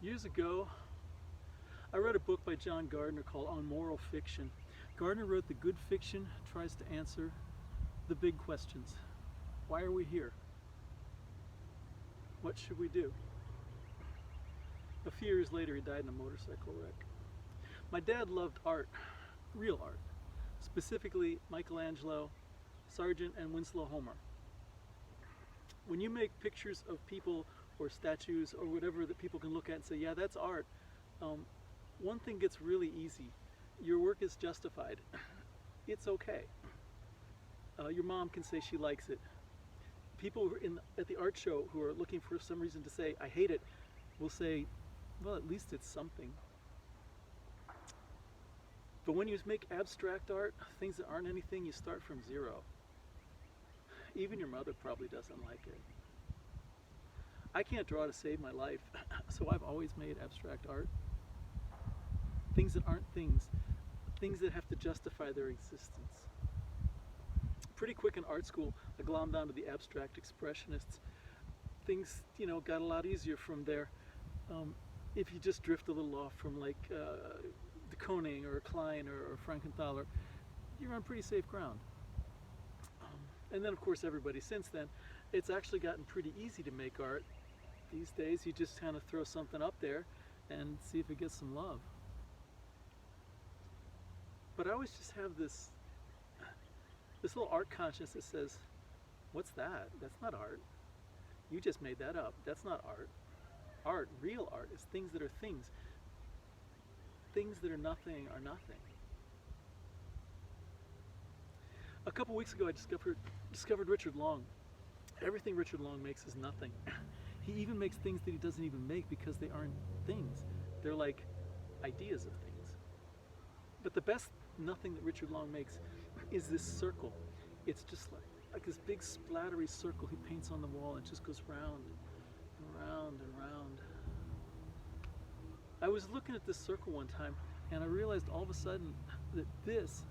Years ago, I read a book by John Gardner called On Moral Fiction. Gardner wrote that good fiction tries to answer the big questions. Why are we here? What should we do? A few years later, he died in a motorcycle wreck. My dad loved art, real art, specifically Michelangelo, Sargent, and Winslow Homer. When you make pictures of people or statues or whatever that people can look at and say, yeah, that's art, one thing gets really easy. Your work is justified. It's okay. Your mom can say she likes it. People at the art show who are looking for some reason to say, I hate it, will say, well, at least it's something. But when you make abstract art, things that aren't anything, you start from zero. Even your mother probably doesn't like it. I can't draw to save my life, so I've always made abstract art. Things that aren't things that have to justify their existence. Pretty quick in art school, I glommed onto the abstract expressionists. Things, got a lot easier from there. If you just drift a little off from like de Kooning or Klein or Frankenthaler, you're on pretty safe ground. And then of course everybody since then, it's actually gotten pretty easy to make art. These days you just kind of throw something up there and see if it gets some love. But I always just have this little art conscience that says, what's that? That's not art. You just made that up. That's not art. Art, real art, is things that are things. Things that are nothing are nothing. A couple weeks ago I discovered Richard Long. Everything Richard Long makes is nothing. He even makes things that he doesn't even make because they aren't things. They're like ideas of things. But the best nothing that Richard Long makes is this circle. It's just like this big splattery circle he paints on the wall and it just goes round and round and round. I was looking at this circle one time and I realized all of a sudden that this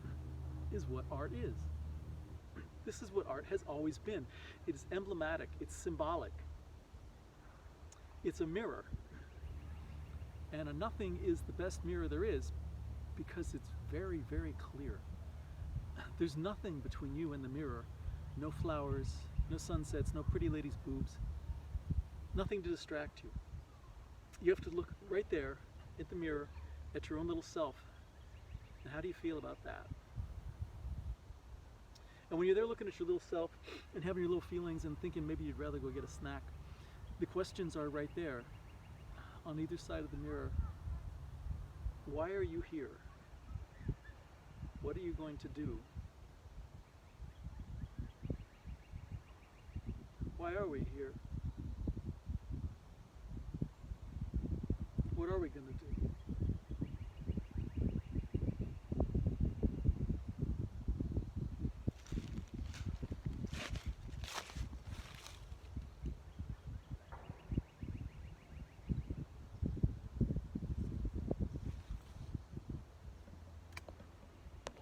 is what art is. This is what art has always been. It is emblematic, it's symbolic. It's a mirror. And a nothing is the best mirror there is because it's very, very clear. There's nothing between you and the mirror. No flowers, no sunsets, no pretty ladies' boobs. Nothing to distract you. You have to look right there at the mirror at your own little self. And how do you feel about that? And when you're there looking at your little self and having your little feelings and thinking maybe you'd rather go get a snack, the questions are right there on either side of the mirror. Why are you here? What are you going to do? Why are we here? What are we going to do?